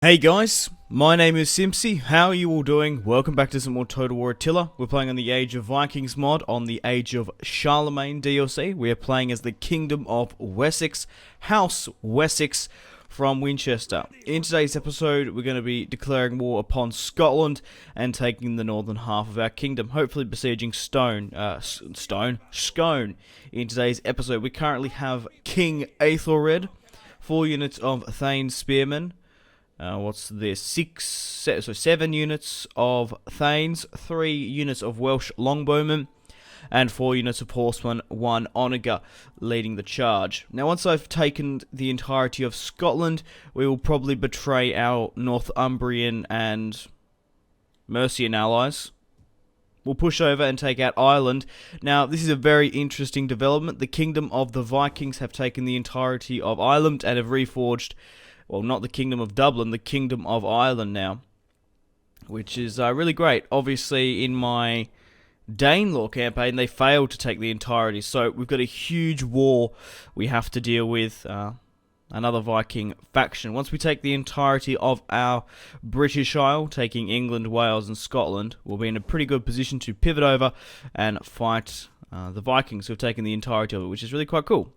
Hey guys, my name is Simpzy. How are you all doing? Welcome back to some more Total War Attila. We're playing on the Age of Vikings mod on the Age of Charlemagne DLC. We are playing as the Kingdom of Wessex, House Wessex from Winchester. In today's episode, we're going to be declaring war upon Scotland and taking the northern half of our kingdom, hopefully besieging Scone. In today's episode, we currently have King Aethelred, 4 units of Thane Spearmen. What's this? 7 units of Thanes, 3 units of Welsh Longbowmen, and 4 units of Horsemen, 1 Onager, leading the charge. Now, once I've taken the entirety of Scotland, we will probably betray our Northumbrian and Mercian allies. We'll push over and take out Ireland. Now, this is a very interesting development. The Kingdom of the Vikings have taken the entirety of Ireland and have reforged, well, not the Kingdom of Dublin, the Kingdom of Ireland now, which is really great. Obviously, in my Danelaw campaign, they failed to take the entirety, so we've got a huge war we have to deal with, another Viking faction. Once we take the entirety of our British Isle, taking England, Wales, and Scotland, we'll be in a pretty good position to pivot over and fight the Vikings who have taken the entirety of it, which is really quite cool.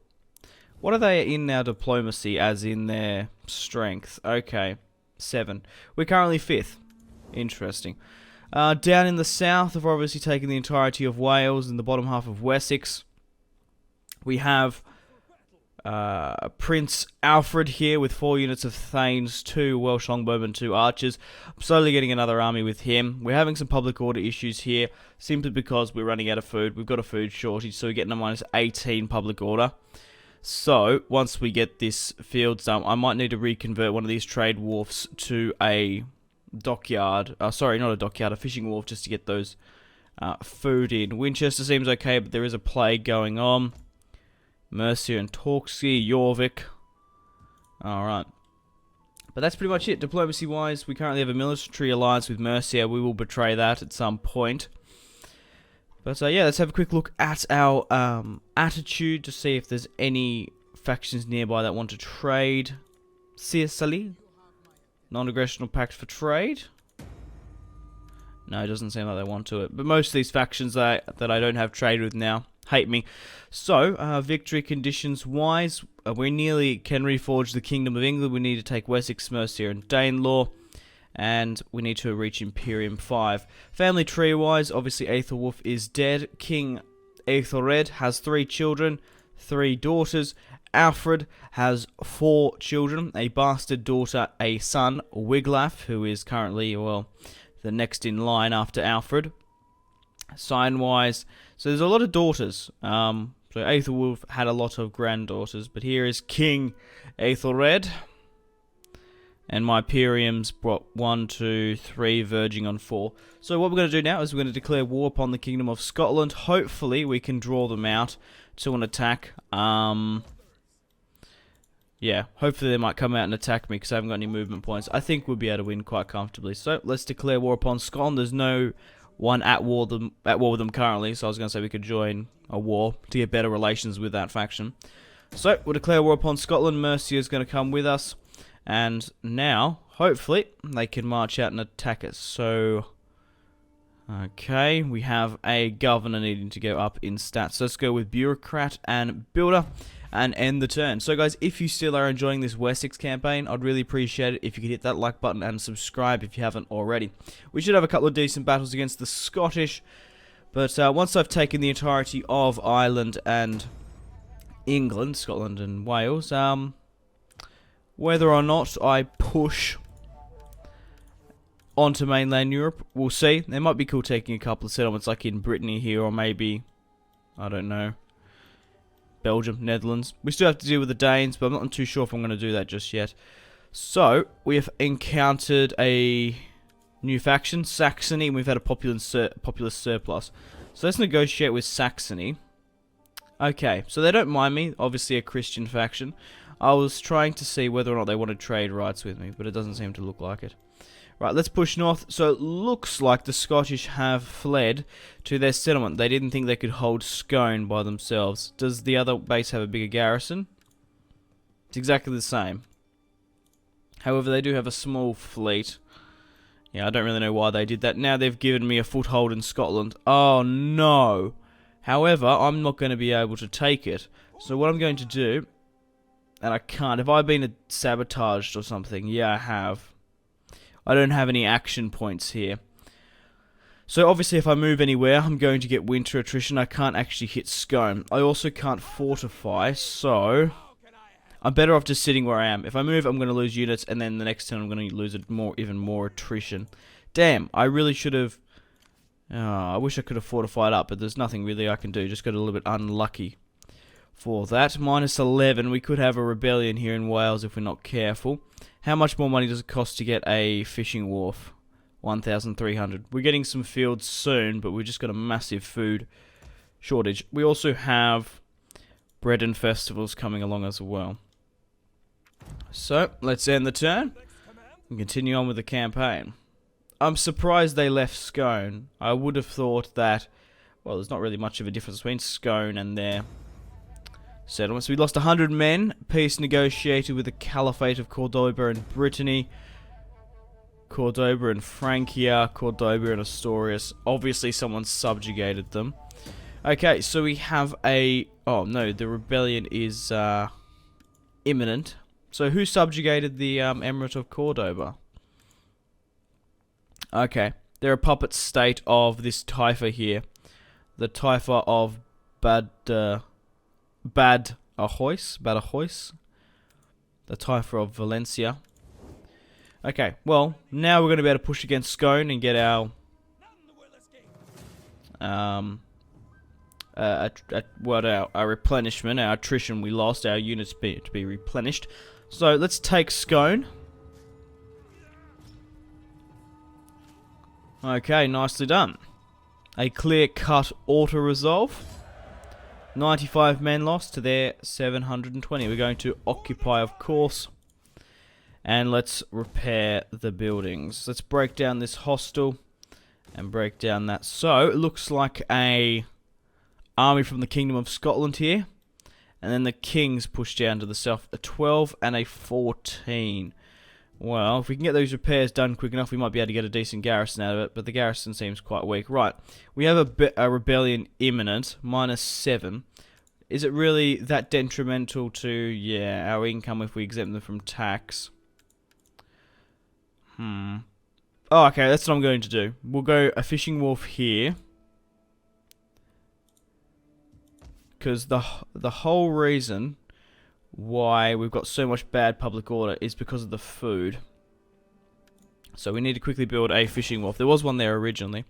What are they in our diplomacy, as in their strength? Okay, 7. We're currently 5th. Interesting. Down in the south, we've obviously taken the entirety of Wales and the bottom half of Wessex. We have Prince Alfred here with 4 units of Thanes, 2 Welsh Longbowmen, 2 Archers. I'm slowly getting another army with him. We're having some public order issues here, simply because we're running out of food. We've got a food shortage, so we're getting a -18 public order. So, once we get this field done, I might need to reconvert one of these trade wharfs to a dockyard. Sorry, not a dockyard, a fishing wharf, just to get those food in. Winchester seems okay, but there is a plague going on. Mercia and Torksey, Jorvik. Alright. But that's pretty much it. Diplomacy-wise, we currently have a military alliance with Mercia. We will betray that at some point. But yeah, let's have a quick look at our attitude to see if there's any factions nearby that want to trade. Sicily? Non-aggressional pact for trade? No, it doesn't seem like they want to it. But most of these factions that I don't have trade with now hate me. So, victory conditions wise, we nearly can reforge the Kingdom of England. We need to take Wessex, Mercia, and Danelaw. And we need to reach Imperium 5. Family tree-wise, obviously Aethelwulf is dead. King Aethelred has 3 children, 3 daughters. Alfred has 4 children, a bastard daughter, a son, Wiglaf, who is currently, well, the next in line after Alfred. Sign-wise, so there's a lot of daughters. So Aethelwulf had a lot of granddaughters, but here is King Aethelred. And my Imperium's brought 1, 2, 3, verging on 4. So what we're going to do now is we're going to declare war upon the Kingdom of Scotland. Hopefully we can draw them out to an attack. Yeah, hopefully they might come out and attack me because I haven't got any movement points. I think we'll be able to win quite comfortably. So let's declare war upon Scotland. There's no one at war with them currently, so I was going to say we could join a war to get better relations with that faction. So we'll declare war upon Scotland. Mercia is going to come with us. And now, hopefully, they can march out and attack us. So, okay, we have a governor needing to go up in stats. So let's go with bureaucrat and builder and end the turn. So guys, if you still are enjoying this Wessex campaign, I'd really appreciate it if you could hit that like button and subscribe if you haven't already. We should have a couple of decent battles against the Scottish. But once I've taken the entirety of Ireland and England, Scotland and Wales, whether or not I push onto mainland Europe, we'll see. It might be cool taking a couple of settlements like in Brittany here, or maybe, I don't know, Belgium, Netherlands. We still have to deal with the Danes, but I'm not too sure if I'm going to do that just yet. So, we have encountered a new faction, Saxony, and we've had a populous surplus. So let's negotiate with Saxony. Okay, so they don't mind me, obviously a Christian faction. I was trying to see whether or not they wanted trade rights with me, but it doesn't seem to look like it. Right, let's push north. So it looks like the Scottish have fled to their settlement. They didn't think they could hold Scone by themselves. Does the other base have a bigger garrison? It's exactly the same. However, they do have a small fleet. Yeah, I don't really know why they did that. Now they've given me a foothold in Scotland. Oh, no. However, I'm not going to be able to take it. So what I'm going to do... And I can't. Have I been sabotaged or something? Yeah, I have. I don't have any action points here. So obviously if I move anywhere, I'm going to get winter attrition. I can't actually hit Scone. I also can't fortify, so... I'm better off just sitting where I am. If I move, I'm going to lose units, and then the next turn I'm going to lose even more attrition. Damn, I really should have... I wish I could have fortified up, but there's nothing really I can do. Just got a little bit unlucky for that. Minus 11, we could have a rebellion here in Wales if we're not careful. How much more money does it cost to get a fishing wharf? 1,300. We're getting some fields soon, but we've just got a massive food shortage. We also have bread and festivals coming along as well. So, let's end the turn and continue on with the campaign. I'm surprised they left Scone. I would have thought that, well, there's not really much of a difference between Scone and their settlements. We lost 100 men. Peace negotiated with the Caliphate of Cordoba and Brittany. Cordoba and Francia. Cordoba and Asturias. Obviously, someone subjugated them. Okay, so we have a... Oh, no, the rebellion is imminent. So who subjugated the Emirate of Cordoba? Okay, they're a puppet state of this Taifa here. The Taifa of Badajoz. The Taifa of Valencia. Okay, well, now we're going to be able to push against Scone and get our... our replenishment, our attrition we lost, our units to be replenished. So let's take Scone. Okay, nicely done. A clear-cut auto-resolve. 95 men lost to their 720. We're going to occupy, of course. And let's repair the buildings. Let's break down this hostel and break down that. So, it looks like a army from the Kingdom of Scotland here. And then the Kings push down to the south. A 12 and a 14. Well, if we can get those repairs done quick enough, we might be able to get a decent garrison out of it. But the garrison seems quite weak. Right, we have a rebellion imminent. Minus 7. Is it really that detrimental to, yeah, our income if we exempt them from tax? Oh, okay, that's what I'm going to do. We'll go a fishing wharf here. Because the whole reason why we've got so much bad public order is because of the food. So we need to quickly build a fishing wharf. There was one there originally.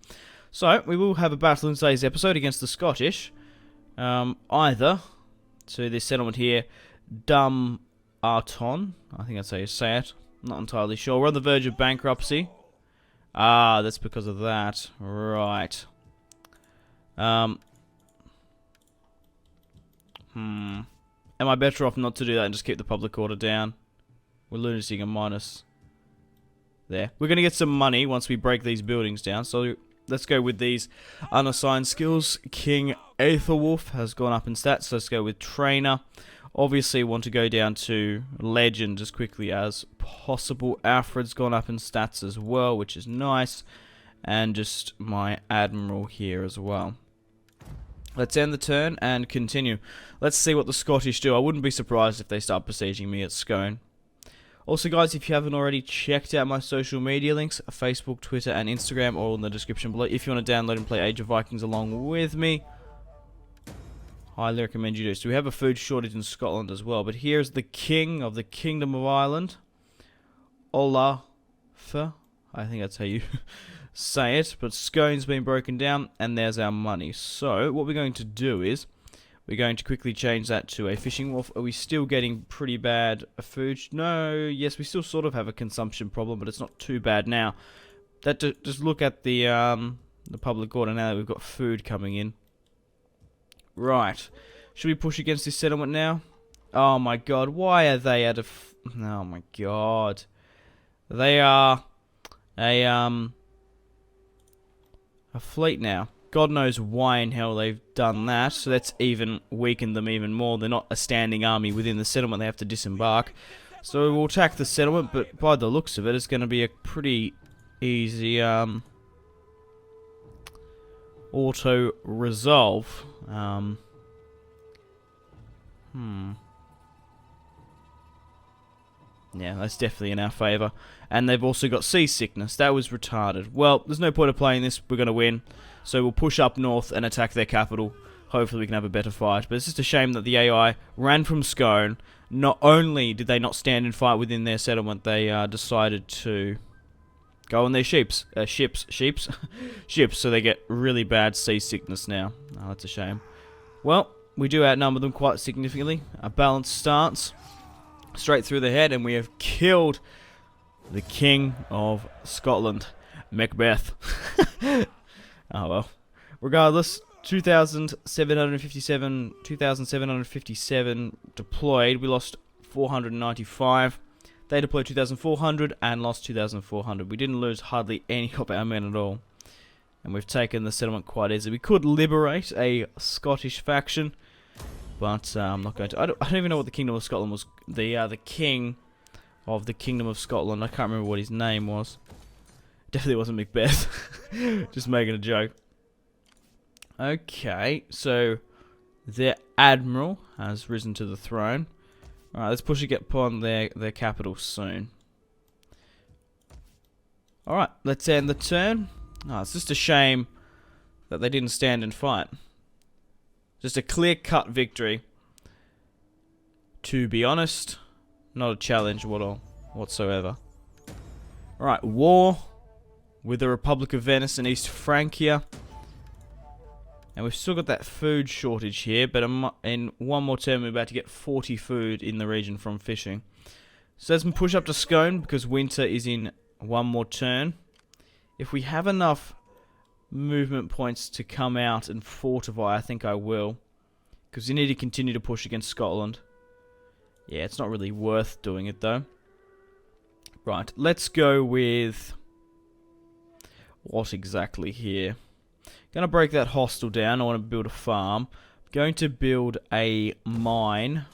So we will have a battle in today's episode against the Scottish. Either to this settlement here, Dum Arton. I think that's how you say it. Not entirely sure. We're on the verge of bankruptcy. Ah, that's because of that. Right. Am I better off not to do that and just keep the public order down? We're losing a minus there. We're going to get some money once we break these buildings down. So let's go with these unassigned skills. King Aethelwulf has gone up in stats. So let's go with trainer. Obviously want to go down to legend as quickly as possible. Alfred's gone up in stats as well, which is nice. And just my admiral here as well. Let's end the turn and continue. Let's see what the Scottish do. I wouldn't be surprised if they start besieging me at Scone. Also, guys, if you haven't already checked out my social media links, Facebook, Twitter, and Instagram, all in the description below. If you want to download and play Age of Vikings along with me, highly recommend you do. So we have a food shortage in Scotland as well. But here's the King of the Kingdom of Ireland, Olaf. I think that's how you say it. But Scone's been broken down, and there's our money. So what we're going to do is we're going to quickly change that to a fishing wharf. Are we still getting pretty bad food? No, yes, we still sort of have a consumption problem, but it's not too bad now. Just look at the public order now that we've got food coming in. Right. Should we push against this settlement now? Oh my god, why are they at a... Oh my god. They are a fleet now. God knows why in hell they've done that. So that's even weakened them even more. They're not a standing army within the settlement. They have to disembark. So we'll attack the settlement, but by the looks of it, it's going to be a pretty easy auto-resolve. Yeah, that's definitely in our favour. And they've also got seasickness. That was retarded. Well, there's no point of playing this. We're going to win. So we'll push up north and attack their capital. Hopefully we can have a better fight. But it's just a shame that the AI ran from Scone. Not only did they not stand and fight within their settlement, they decided to go on their ships. Ships, so they get really bad seasickness now. Oh, that's a shame. Well, we do outnumber them quite significantly. A balanced stance. Straight through the head, and we have killed the King of Scotland, Macbeth. Oh well. Regardless, 2,757 deployed. We lost 495. They deployed 2,400 and lost 2,400. We didn't lose hardly any of our men at all. And we've taken the settlement quite easily. We could liberate a Scottish faction, but I'm not going to. I don't even know what the Kingdom of Scotland was. The king of the Kingdom of Scotland. I can't remember what his name was. Definitely wasn't Macbeth. Just making a joke. Okay, so their admiral has risen to the throne. Alright, let's push upon their capital soon. Alright, let's end the turn. Oh, it's just a shame that they didn't stand and fight. Just a clear-cut victory. To be honest, not a challenge whatsoever. Alright, war with the Republic of Venice and East Francia. And we've still got that food shortage here, but in one more turn we're about to get 40 food in the region from fishing. So let's push up to Scone, because winter is in one more turn. If we have enough movement points to come out and fortify, I think I will. Because we need to continue to push against Scotland. Yeah, it's not really worth doing it though. Right, let's go with... what exactly here? Gonna break that hostel down. I want to build a farm. Going to build a mine.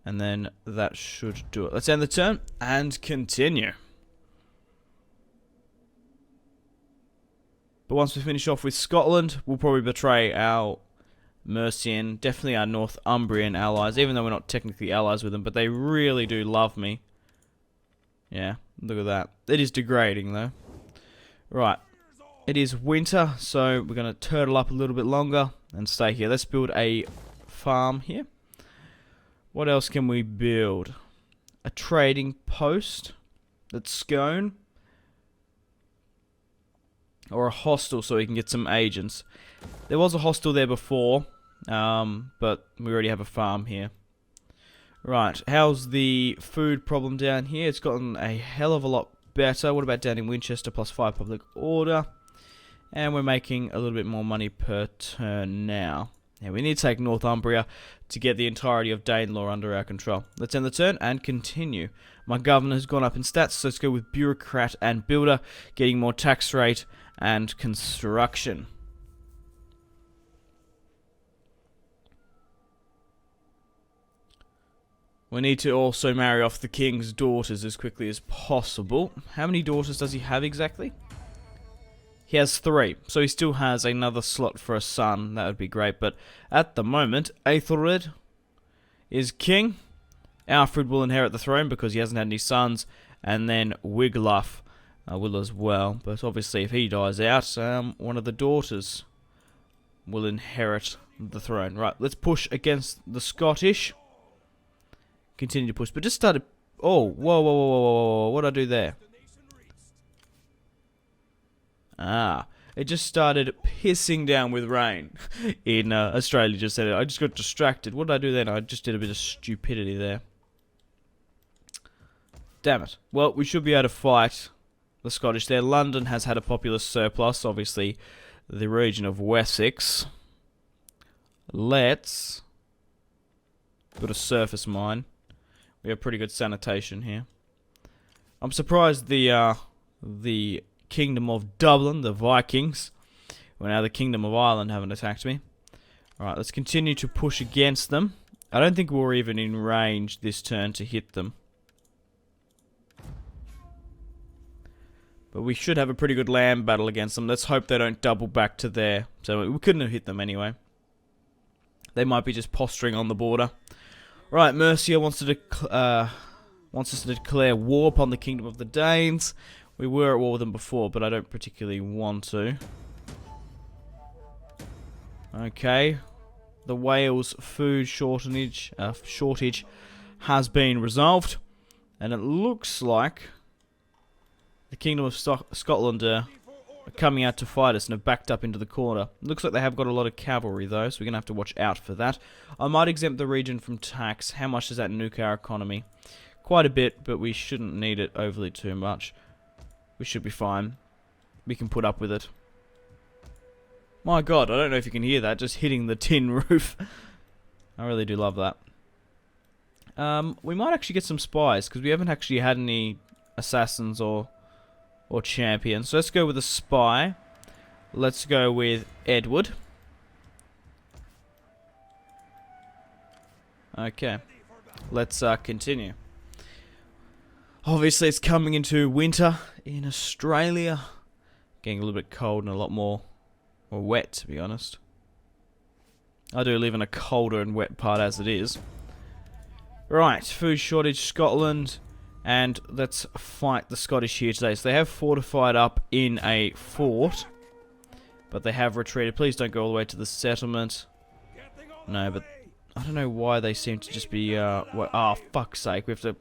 And then that should do it. Let's end the turn and continue. But once we finish off with Scotland, we'll probably betray our Mercian, definitely our Northumbrian allies, even though we're not technically allies with them, but they really do love me. Yeah, look at that. It is degrading though. Right, it is winter, so we're going to turtle up a little bit longer and stay here. Let's build a farm here. What else can we build? A trading post that's Scone. Or a hostel so we can get some agents. There was a hostel there before, but we already have a farm here. Right, how's the food problem down here? It's gotten a hell of a lot better. What about down in Winchester? +5 public order. And we're making a little bit more money per turn now. Yeah, we need to take Northumbria to get the entirety of Danelaw under our control. Let's end the turn and continue. My governor has gone up in stats, so let's go with bureaucrat and builder, getting more tax rate and construction. We need to also marry off the king's daughters as quickly as possible. How many daughters does he have exactly? He has 3, so he still has another slot for a son. That would be great, but at the moment, Aethelred is king. Alfred will inherit the throne because he hasn't had any sons, and then Wiglaf will as well. But obviously, if he dies out, one of the daughters will inherit the throne. Right, let's push against the Scottish. Continue to push, but just started... Oh, whoa, what did I do there? Ah, it just started pissing down with rain in Australia. Just said it. I just got distracted. What did I do then? I just did a bit of stupidity there. Damn it. Well, we should be able to fight the Scottish there. London has had a populous surplus, obviously the region of Wessex. Let's build a surface mine. We have pretty good sanitation here. I'm surprised the Kingdom of Dublin, the Vikings, well, now the Kingdom of Ireland haven't attacked me. Alright, let's continue to push against them. I don't think we're even in range this turn to hit them. But we should have a pretty good land battle against them. Let's hope they don't double back to there. So we couldn't have hit them anyway. They might be just posturing on the border. Right, Mercia wants us to declare war upon the Kingdom of the Danes. We were at war with them before, but I don't particularly want to. Okay. The Wales food shortage has been resolved. And it looks like the Kingdom of Scotland are coming out to fight us and have backed up into the corner. Looks like they have got a lot of cavalry though, so we're going to have to watch out for that. I might exempt the region from tax. How much does that nuke our economy? Quite a bit, but we shouldn't need it overly too much. We should be fine. We can put up with it. My god, I don't know if you can hear that, just hitting the tin roof. I really do love that. We might actually get some spies, because we haven't actually had any assassins or champions. So let's go with a spy. Let's go with Edward. Okay. Let's continue. Obviously, it's coming into winter in Australia. Getting a little bit cold and a lot more wet, to be honest. I do live in a colder and wet part as it is. Right, food shortage, Scotland. And let's fight the Scottish here today. So they have fortified up in a fort. But they have retreated. Please don't go all the way to the settlement. No, but I don't know why they seem to just be... oh, fuck's sake. We have to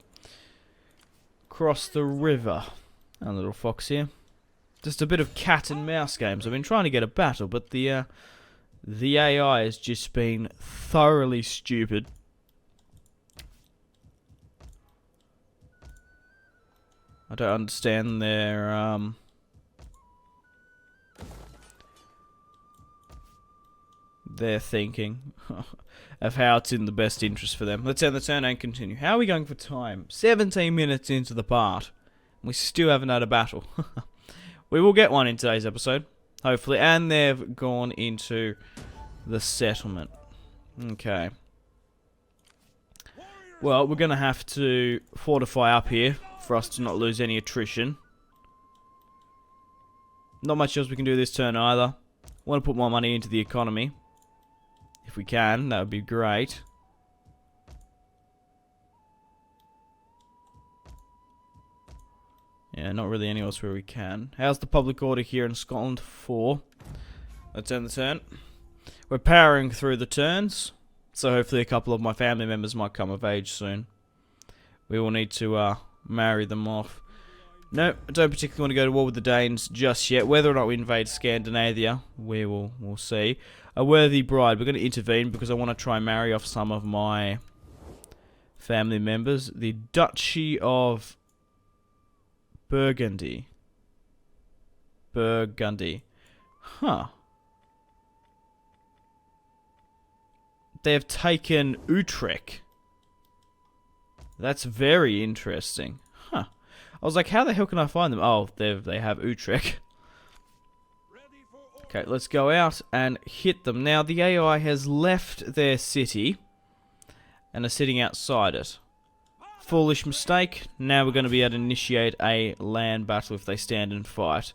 cross the river. A little fox here. Just a bit of cat and mouse games. I've been trying to get a battle, but the AI has just been thoroughly stupid. I don't understand their thinking of how it's in the best interest for them. Let's end the turn and continue. How are we going for time? 17 minutes into the part. We still haven't had a battle. We will get one in today's episode, hopefully. And they've gone into the settlement. Okay. Well, we're going to have to fortify up here for us to not lose any attrition. Not much else we can do this turn either. Want to put more money into the economy. If we can, that would be great. Yeah, not really anywhere else where we can. How's the public order here in Scotland? 4. Let's end the turn. We're powering through the turns. So hopefully a couple of my family members might come of age soon. We will need to marry them off. No, I don't particularly want to go to war with the Danes just yet. Whether or not we invade Scandinavia, we'll see. A worthy bride. We're going to intervene because I want to try and marry off some of my family members. The Duchy of Burgundy. Huh. They have taken Utrecht. That's very interesting. Huh. I was like, how the hell can I find them? Oh, they have Utrecht. Okay, let's go out and hit them. Now, the AI has left their city and are sitting outside it. Foolish mistake. Now we're going to be able to initiate a land battle if they stand and fight.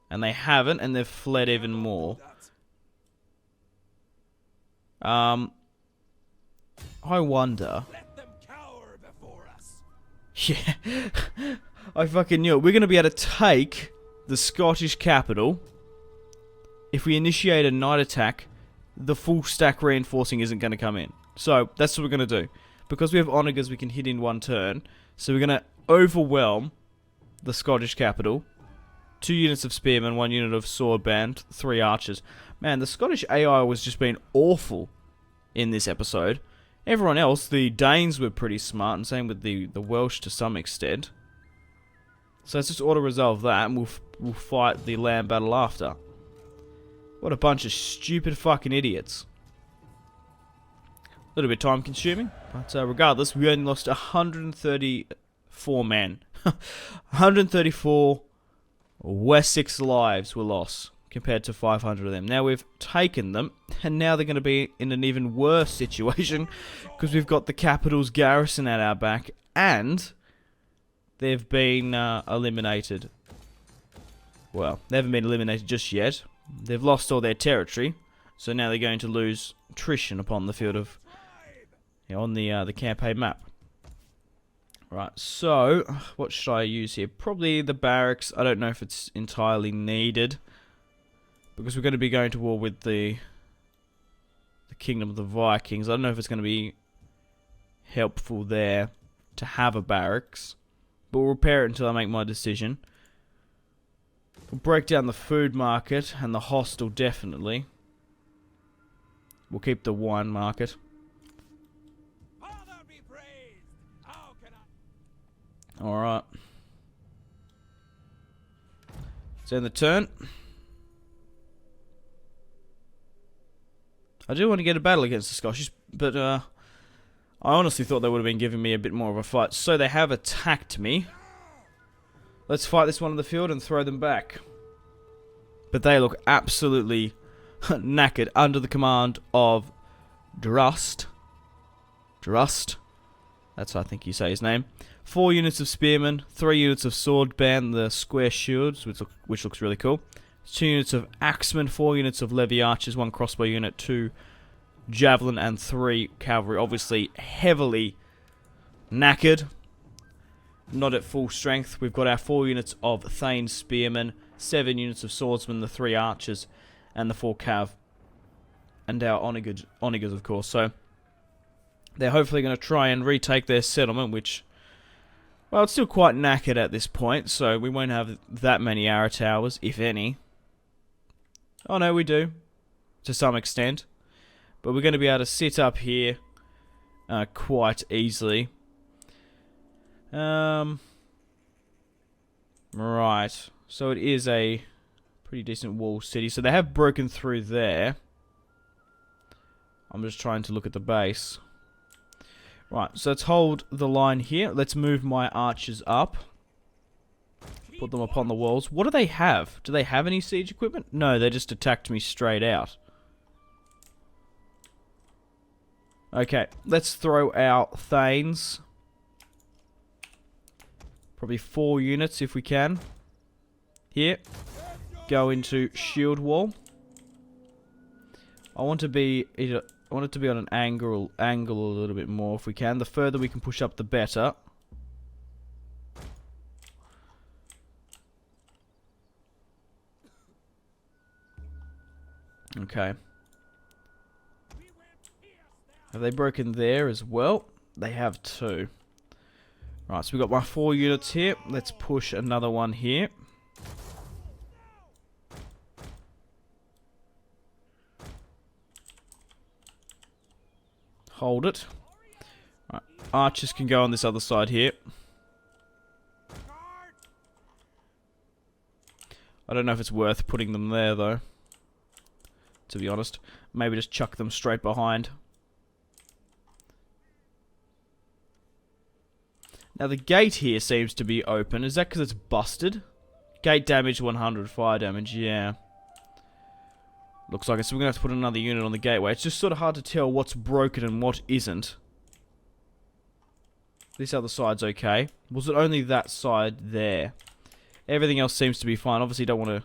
And they haven't, and they've fled even more. I wonder... Yeah, I fucking knew it. We're going to be able to take the Scottish capital. If we initiate a night attack, the full stack reinforcing isn't going to come in. So, that's what we're going to do. Because we have onagers, we can hit in one turn. So we're going to overwhelm the Scottish capital. 2 units of spearmen, 1 unit of sword band, 3 archers. Man, the Scottish AI was just being awful in this episode. Everyone else, the Danes were pretty smart, and same with the Welsh to some extent. So let's just auto-resolve that, and we'll fight the land battle after. What a bunch of stupid fucking idiots. A little bit time consuming, but regardless, we only lost 134 men. 134 Wessex lives were lost compared to 500 of them. Now we've taken them, and now they're going to be in an even worse situation because we've got the capital's garrison at our back, and they've been eliminated. Well, they haven't been eliminated just yet. They've lost all their territory, so now they're going to lose attrition upon the field of, on the campaign map. Right, so what should I use here? Probably the barracks. I don't know if it's entirely needed, because we're going to be going to war with the kingdom of the Vikings. I don't know if it's going to be helpful there to have a barracks, but we'll repair it until I make my decision. We'll break down the food market and the hostel, definitely. We'll keep the wine market. Alright. So in the turn, I do want to get a battle against the Scottish, but I honestly thought they would have been giving me a bit more of a fight. So they have attacked me. Let's fight this one on the field and throw them back. But they look absolutely knackered under the command of Drust. That's how I think you say his name. 4 units of spearmen, 3 units of sword band, the square shields, which looks really cool. 2 units of axemen, 4 units of levy archers, 1 crossbow unit, 2 javelin, and 3 cavalry. Obviously heavily knackered. Not at full strength. We've got our 4 units of Thane spearmen, 7 units of swordsmen, the 3 archers, and the 4 cav. And our onagers, of course. So they're hopefully going to try and retake their settlement, which, well, it's still quite knackered at this point, so we won't have that many arrow towers, if any. Oh no, we do, to some extent. But we're going to be able to sit up here quite easily. Right, so it is a pretty decent walled city. So they have broken through there. I'm just trying to look at the base. Right, so let's hold the line here. Let's move my archers up. Put them upon the walls. What do they have? Do they have any siege equipment? No, they just attacked me straight out. Okay, let's throw out Thanes. Probably 4 units if we can. Here. Go into shield wall. I want it to be on an angle a little bit more if we can. The further we can push up, the better. Okay. Have they broken there as well? They have 2. Right, so we've got my 4 units here. Let's push another one here. Hold it. Right, archers can go on this other side here. I don't know if it's worth putting them there, though, to be honest. Maybe just chuck them straight behind. Now the gate here seems to be open. Is that because it's busted? Gate damage 100, fire damage, yeah. Looks like it, so we're going to have to put another unit on the gateway. It's just sort of hard to tell what's broken and what isn't. This other side's okay. Was it only that side there? Everything else seems to be fine. Obviously don't want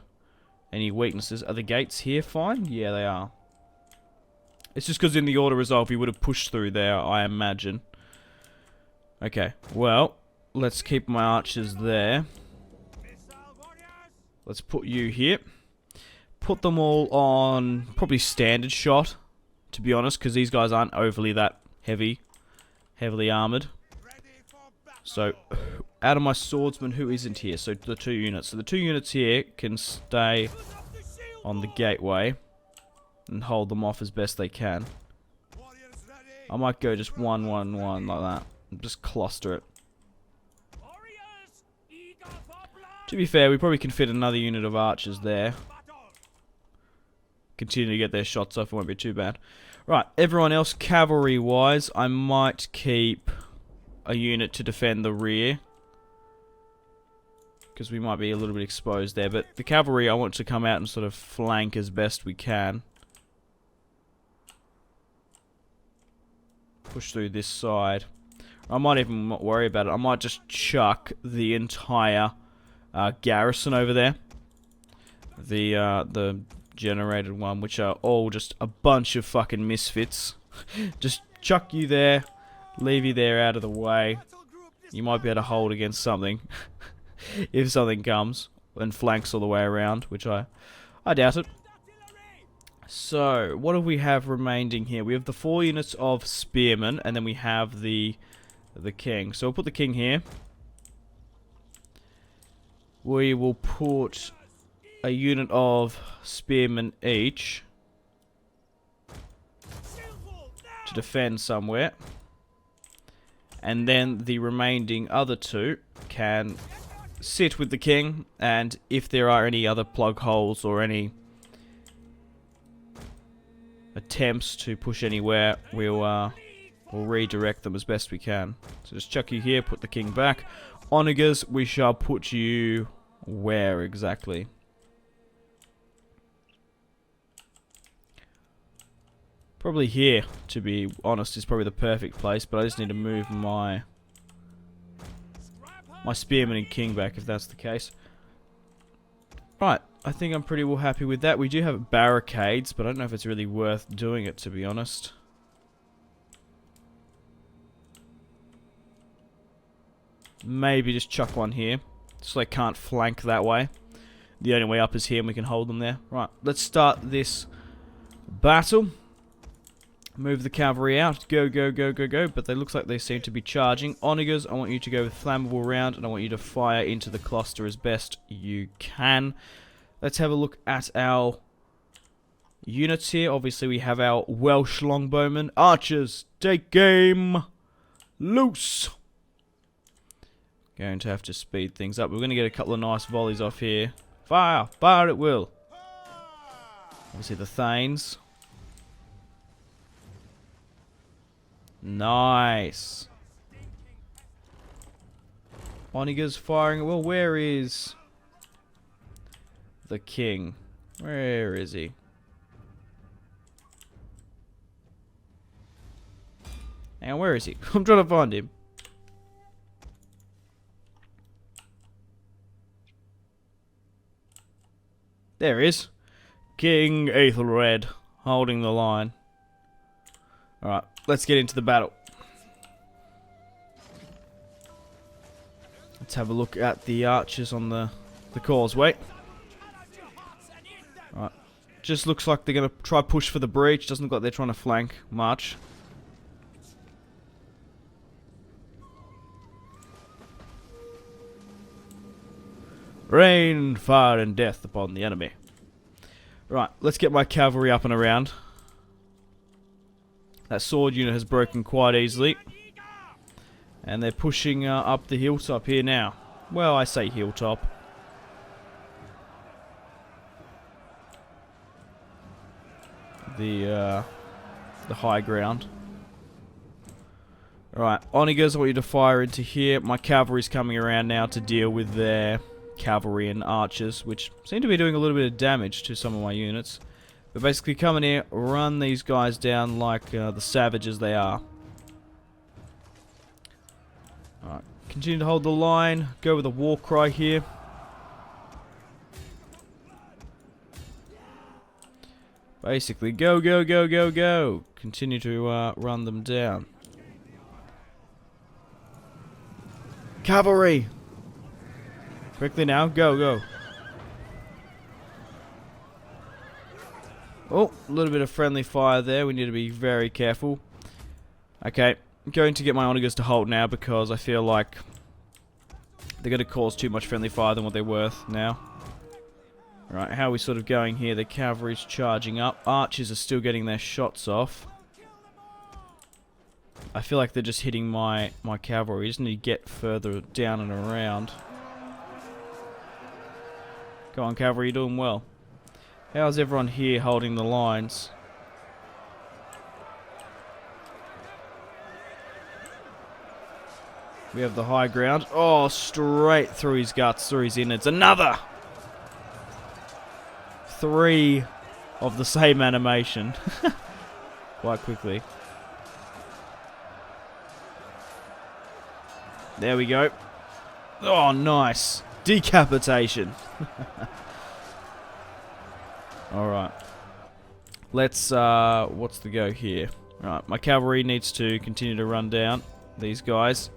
any weaknesses. Are the gates here fine? Yeah, they are. It's just because in the order resolve he would have pushed through there, I imagine. Okay, well, let's keep my archers there. Let's put you here. Put them all on probably standard shot, to be honest, because these guys aren't overly that heavily armored. So, out of my swordsmen, who isn't here? So the 2 units. So the 2 units here can stay on the gateway and hold them off as best they can. I might go just 1-1-1 like that. Just cluster it. To be fair, we probably can fit another unit of archers there. Continue to get their shots off, it won't be too bad. Right, everyone else, cavalry-wise, I might keep a unit to defend the rear. because we might be a little bit exposed there. But the cavalry, I want to come out and sort of flank as best we can. Push through this side. I might even not worry about it. I might just chuck the entire garrison over there. The generated one, which are all just a bunch of fucking misfits. Just chuck you there, leave you there out of the way. You might be able to hold against something if something comes and flanks all the way around, which I doubt it. So, what do we have remaining here? We have the 4 units of spearmen, and then we have the king. So we'll put the king here. We will put a unit of spearmen each to defend somewhere. And then the remaining other 2 can sit with the king, and if there are any other plug holes or any attempts to push anywhere, we'll redirect them as best we can. So just chuck you here, put the king back. Onagers, we shall put you where exactly? Probably here, to be honest, is probably the perfect place, but I just need to move my spearman and king back if that's the case. Right, I think I'm pretty well happy with that. We do have barricades, but I don't know if it's really worth doing it, to be honest. Maybe just chuck one here, so they can't flank that way. The only way up is here and we can hold them there. Right, let's start this battle. Move the cavalry out. Go, go, go, go, go. But they looks like they seem to be charging. Onagers, I want you to go with flammable round, and I want you to fire into the cluster as best you can. Let's have a look at our units here. Obviously, we have our Welsh longbowmen. Archers, take game. Loose. Going to have to speed things up. We're going to get a couple of nice volleys off here. Fire! Fire at will. Obviously, the Thanes. Nice. Onagers firing. Well, where is the king? Where is he? And where is he? I'm trying to find him. There he is. King Ethelred holding the line. Alright, let's get into the battle. Let's have a look at the archers on the causeway. Alright, just looks like they're going to try push for the breach. Doesn't look like they're trying to flank much. Rain, fire, and death upon the enemy. Right, let's get my cavalry up and around. That sword unit has broken quite easily. And they're pushing up the hilltop here now. Well, I say hilltop. The high ground. Right, Onagers, I want you to fire into here. My cavalry's coming around now to deal with their cavalry and archers, which seem to be doing a little bit of damage to some of my units. But basically come in here, run these guys down like the savages they are. Alright, continue to hold the line. Go with a war cry here. Basically, go, go, go, go, go. Continue to run them down. Cavalry! Quickly now, go, go. Oh, a little bit of friendly fire there. We need to be very careful. Okay, I'm going to get my Onagers to hold now because I feel like they're going to cause too much friendly fire than what they're worth now. Right, how are we sort of going here? The cavalry's charging up. Archers are still getting their shots off. I feel like they're just hitting my cavalry. We just need to get further down and around. Go on, cavalry, you're doing well. How's everyone here holding the lines? We have the high ground. Oh, straight through his guts, through his innards. Another! 3 of the same animation. Quite quickly. There we go. Oh, nice. Decapitation. Alright. Let's, what's the go here? Right, my cavalry needs to continue to run down these guys.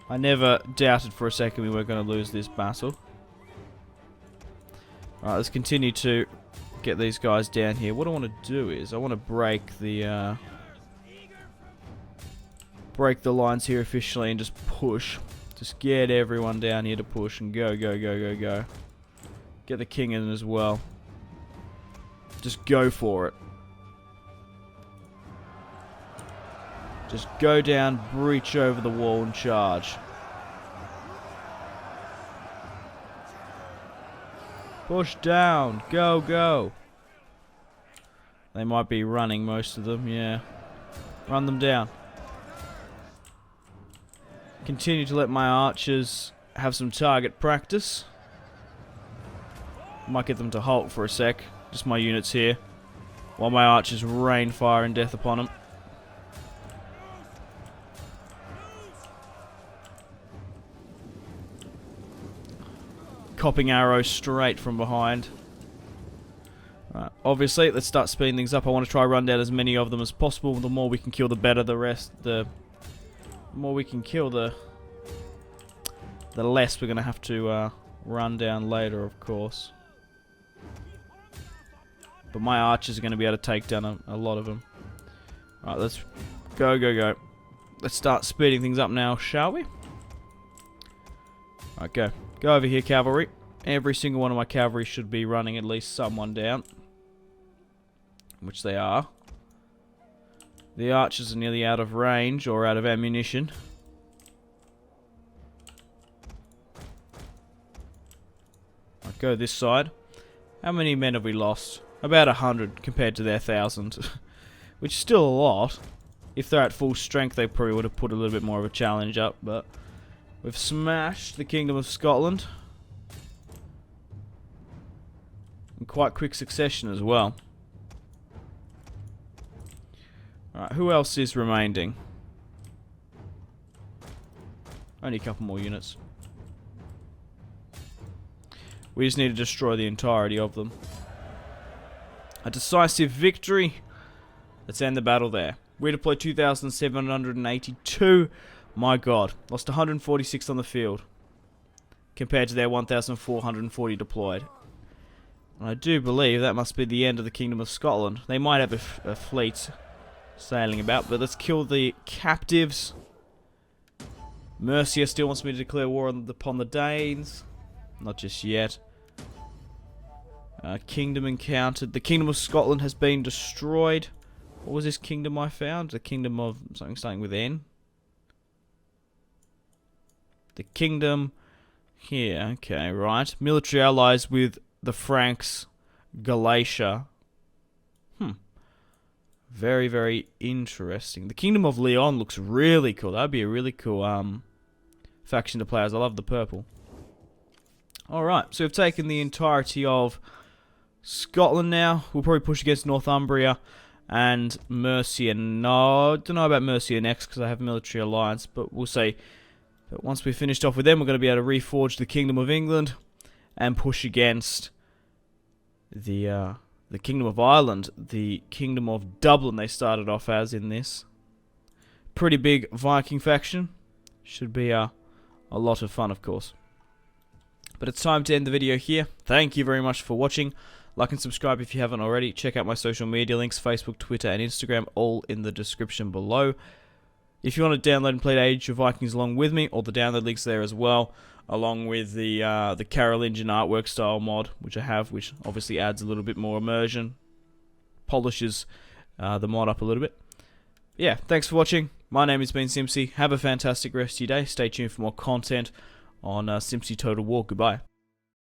I never doubted for a second we weren't going to lose this battle. Alright, let's continue to get these guys down here. What I want to do is, I want to break the lines here officially and just push. Just get everyone down here to push and go, go, go, go, go. Get the king in as well. Just go for it. Just go down, breach over the wall and charge. Push down. Go, go. They might be running, most of them, yeah. Run them down. Continue to let my archers have some target practice. Might get them to halt for a sec. Just my units here. While my archers rain fire and death upon them. Copping arrows straight from behind. Right, obviously, let's start speeding things up. I want to try run down as many of them as possible. The more we can kill, the better. The more we can kill, the less we're going to have to run down later, of course. But my archers are going to be able to take down a lot of them. Right, let's go, go, go. Let's start speeding things up now, shall we? Right, go. Go over here, cavalry. Every single one of my cavalry should be running at least someone down. Which they are. The archers are nearly out of range or out of ammunition. I'll go this side. How many men have we lost? About 100 compared to their 1,000. Which is still a lot. If they're at full strength, they probably would have put a little bit more of a challenge up. But we've smashed the Kingdom of Scotland. In quite quick succession as well. Alright, who else is remaining? Only a couple more units. We just need to destroy the entirety of them. A decisive victory. Let's end the battle there. We deployed 2,782. My god. Lost 146 on the field. Compared to their 1,440 deployed. And I do believe that must be the end of the Kingdom of Scotland. They might have a fleet sailing about, but let's kill the captives. Mercia still wants me to declare war upon the Danes. Not just yet. Kingdom encountered. The Kingdom of Scotland has been destroyed. What was this kingdom I found? The Kingdom of something starting with N. The Kingdom here. Okay, right. Military allies with the Franks, Galatia. Very, very interesting. The Kingdom of Leon looks really cool. That'd be a really cool faction to play as. I love the purple. Alright, so we've taken the entirety of Scotland now. We'll probably push against Northumbria and Mercia. No, I don't know about Mercia next because I have military alliance, but we'll see. But once we've finished off with them, we're going to be able to reforge the Kingdom of England and push against the Kingdom of Ireland, the Kingdom of Dublin they started off as in this. Pretty big Viking faction. Should be a lot of fun, of course. But it's time to end the video here. Thank you very much for watching. Like and subscribe if you haven't already. Check out my social media links, Facebook, Twitter, and Instagram, all in the description below. If you want to download and play Age of Vikings along with me, all the download links there as well, along with the Carolingian artwork style mod, which I have, which obviously adds a little bit more immersion, polishes the mod up a little bit. Yeah, thanks for watching. My name has been Simpzy. Have a fantastic rest of your day. Stay tuned for more content on Simpzy Total War. Goodbye.